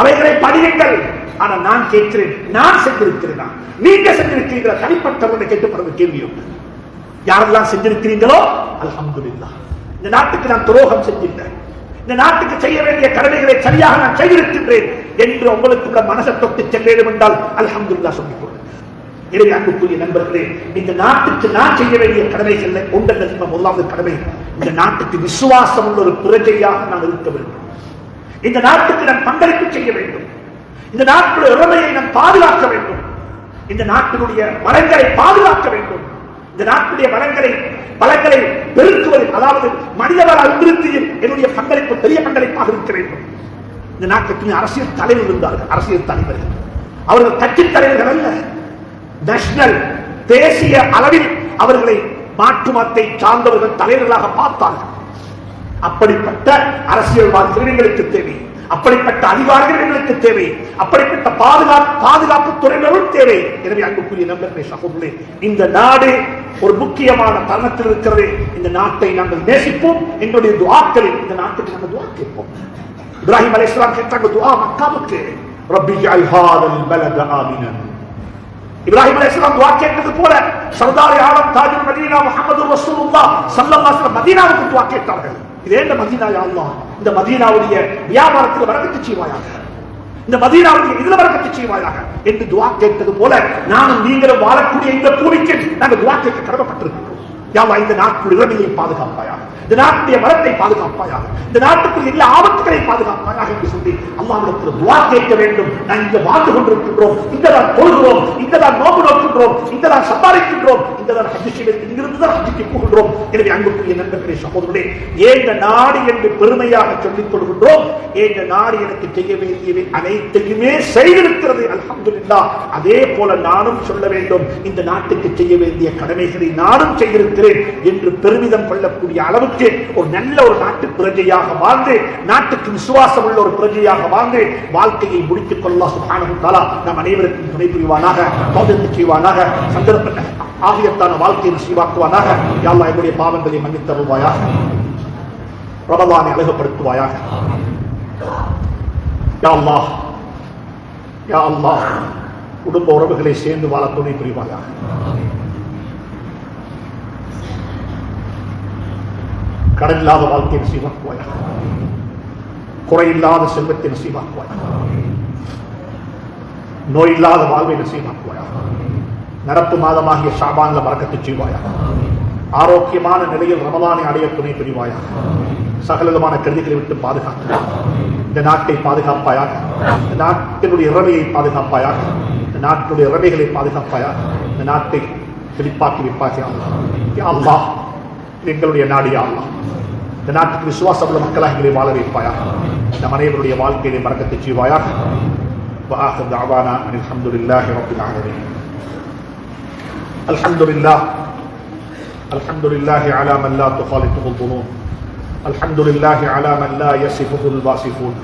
அவைகளை படியுங்கள். ஆனால் நான் கேட்கிறேன், நான் செஞ்சிருக்கிறேன், நீங்க செஞ்சிருக்கிறீர்களா? தனிப்பட்டவர்களை கேட்டுப்படுற கேள்வி உண்டு. யாரெல்லாம் செஞ்சிருக்கிறீங்களோ அல்ஹம்துலில்லாஹ். இந்த நாட்டுக்கு நான் துரோகம் செஞ்சிருந்தேன், இந்த நாட்டுக்கு செய்ய வேண்டிய கடமைகளை சரியாக நான் செய்திருக்கின்றேன் என்று உங்களுக்கு மனசை தொட்டு செல்ல வேண்டும் என்றால் அல்ஹம்துலில்லாஹ் சொல்லிக் கொள்ளுங்கள். எனவே அன்புக்குரிய நண்பர்களே, இந்த நாட்டுக்கு நான் செய்ய வேண்டிய கடமைகள் ஒன்றல்ல. முதலாவது கடமை, இந்த நாட்டுக்கு விசுவாசம் உள்ள ஒரு பிரஜையாக நான் இருக்க வேண்டும். இந்த நாட்டுக்கு நான் பங்களிப்பு செய்ய வேண்டும். இந்த நாட்டுடைய உரிமையை நான் பாதுகாக்க வேண்டும். இந்த நாட்டினுடைய வளங்களை பாதுகாக்க வேண்டும். இந்த நாட்டுடைய வளங்களை பெருக்குவதில், அதாவது மனிதவள அபிவிருத்தியில் என்னுடைய பங்களிப்பு பெரிய பங்களிப்பாக இருக்க வேண்டும். இந்த நாட்டுக்கு அரசியல் தலைவர் இருந்தார்கள், அரசியல் தலைவர்கள். அவர்கள் கட்சி தலைவர்கள் அல்ல, நேஷனல் தேசிய அளவில் அவர்களை மாற்று மதத்தை சார்ந்தவர்கள் தலைவர்களாக பார்த்தார்கள். அப்படிப்பட்ட அரசியல்வாதிகள் எங்களுக்கு தேவை, அப்படிப்பட்ட அதிகாரிகள் எங்களுக்கு தேவை, அப்படிப்பட்ட பாதுகாப்பு துறையினரும் தேவை. எனவே அன்புக்குரிய நண்பர்களே, சகோதரர்களே, இந்த நாடு ஒரு முக்கியமான தருணத்தில் இருக்கிறது. இந்த நாட்டை நாங்கள் நேசிப்போம். எங்களுடைய துஆக்களில் இந்த நாட்டுக்கு நாங்கள் துஆ கேட்போம். இப்ராஹிம் அலைஹிஸ்ஸலாம் கேட்டாங்க துஆ மக்காவுக்கு, ரப்பி ஜஅல் ஹாதல் பலத ஆமினன். இப்ராஹிம் அலைஹிஸ்ஸலாம் துஆ கேட்டது போல சர்தார் ஆலம் தாஜுல் மதீனா முஹம்மது ரசூலுல்லாஹ் ஸல்லல்லாஹு அலைஹி வஸல்லம் மதீனாவுக்கு துஆ கேட்டார்கள். இதே இந்த மதீனா, யா அல்லாஹ், இந்த மதீனாவுடைய வியாபாரத்தில் வரக்கத்து செய்வாயாக, இந்த மதீனாவுடைய இதுல வரக்கத்து செய்வாயாக என்று துஆ கேட்டது போல நானும் நீங்களும் வாழக்கூடிய இந்த பூமிக்கு நாங்கள் துஆ கேட்க கடமைப்பட்டிருக்கிறோம். யா அல்லாஹ், இந்த நாட்டுடைய உரிமையை பாதுகாப்பாயாக, இந்த நாட்டுடைய வளத்தை பாதுகாப்பாயாக, இந்த நாட்டுக்குள் எல்லா ஆபத்துகளை பாதுகாப்பாயாக என்று சொல்லி அல்லாஹ்விடத்தில் துஆ கேட்க வேண்டும். நான் இங்க வாழ்ந்து கொண்டிருக்கின்றோம், இங்க தான் தொழுகிறோம், இங்க தான் நோன்பு நோக்கின்றோம், இங்க தான் சம்பாதிக்கின்றோம், இங்க தான் ஹஜ் செய்வது, இங்கிருந்து தான் ஹஜ்ஜுக்கு போகின்றோம். எனவே அன்புக்குரிய நண்பர்களே, சகோதரர்களே, ஏந்த நாடு என்று பெருமையாக சொல்லிக் கொள்கின்றோம். ஏந்த நாடு எனக்கு செய்ய வேண்டியவை அனைத்தையுமே செய்திருக்கிறது, அல்ஹம்துலில்லாஹ். அதே போல நானும் சொல்ல வேண்டும், இந்த நாட்டுக்கு செய்ய வேண்டிய கடமைகளை நானும் செய்திருக்கிறேன் என்று பெருமிதம் கொள்ளக்கூடிய அளவுக்கு ஒரு நல்ல ஒரு நாட்டு பிரஜையாக வாழ்ந்து, நாட்டுக்கு விசுவாசம் உள்ள ஒரு பிரஜையாக வாழ்ந்து வாழ்க்கையை முடித்துக் கொள்ள அல்லாஹ் சுப்ஹானஹு வ தஆலா நம் அனைவருக்கும் துணை புரிவானாக, தௌஃபீக் செய்வானாக, சந்தர்ப்ப ஆகியத்தான வாழ்க்கையை நசீபாக்குவானாக. யா அல்லாஹ், எங்களுடைய பாவங்களை மன்னித்து தருவாயாக, ரமலானை அழகுபடுத்துவாயாக. யா அல்லாஹ், யா அல்லாஹ், குடும்ப உறவுகளை சேர்ந்து வாழ துணை புரிவாயாக. கடனில்லாத வாழ்க்கையை நசீபாக்குவாயாக, குறையில்லாத செல்வத்தை நசீபாக்குவாயாக, நோயில்லாத வாழ்வை நசீபாக்குவாயாக. நடப்பு மாதமாகிய ஷாபான்ல பரக்கத்தை செய்வாயாக. ஆரோக்கியமான நிலையில் ரமலானை அடைய துணை புரிவாயாக. சகலவிதமான கருதிகளை விட்டு பாதுகாப்பாயாக. இந்த நாட்டை பாதுகாப்பாயாக, இந்த நாட்டினுடைய இறமையை பாதுகாப்பாயாக, இந்த நாட்டினுடைய இறமைகளை பாதுகாப்பாயாக. இந்த நாட்டை செழிப்பாக்கி வைப்பாயாக. யா அல்லாஹ், எங்களுடைய நாடு யா அல்லாஹ், இந்த நாட்டுக்கு விசுவாசம் உள்ள மக்களாக எங்களை வாழ வைப்பாயாக. நம் அனைவருடைய வாழ்க்கையை பரக்கத்தை செய்வாயாக. وآخر دعوانا أن الحمد لله رب العالمين. الحمد لله على من لا تخالطه الظنون. الحمد لله على من لا يصفه الواصفون.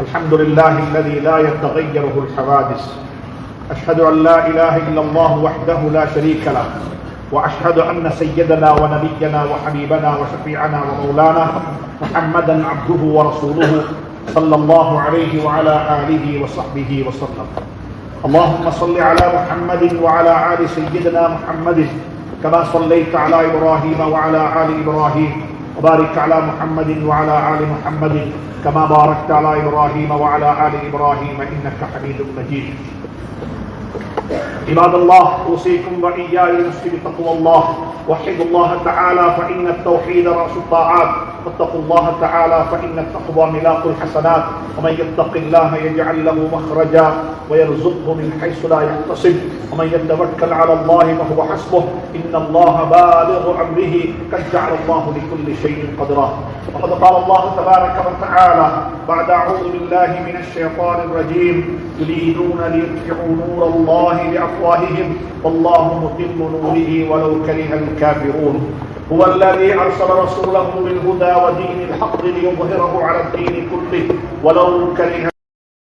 الحمد لله الذي لا يتغيره الحوادث. أشهد أن لا إله إلا الله وحده لا شريك له، وأشهد أن سيدنا ونبينا وحبيبنا وشفيعنا ومولانا محمدا عبده ورسوله صلى الله عليه وعلى آله وصحبه وسلم. اللهم صل على محمد وعلى آل سيدنا محمد كما صليت على إبراهيم وعلى آل إبراهيم، وبارك على محمد وعلى آل محمد كما باركت على إبراهيم وعلى آل إبراهيم إنك حميد مجيد. عباد الله، أوصيكم وإياي نفسي بتقوى الله. وحدوا الله تعالى فإن التوحيد رأس الطاعات، واتقوا الله تعالى فإن التقوى ملاك الحسنات. ومن يتق الله يجعل له مخرجا ويرزقه من حيث لا يحتسب، ومن يتوكل على الله فهو حسبه، إن الله بالغ أمره قد جعل الله لكل شيء قدرا. وقد قال الله تبارك وتعالى بعد أعوذ بالله من الشيطان الرجيم: يريدون ليطفئوا نور الله بأفواههم والله متم نوره ولو كره الكافرون. هو الذي أرسل رسوله بالهدى ودين الحق ليظهره على الدين كله ولو كره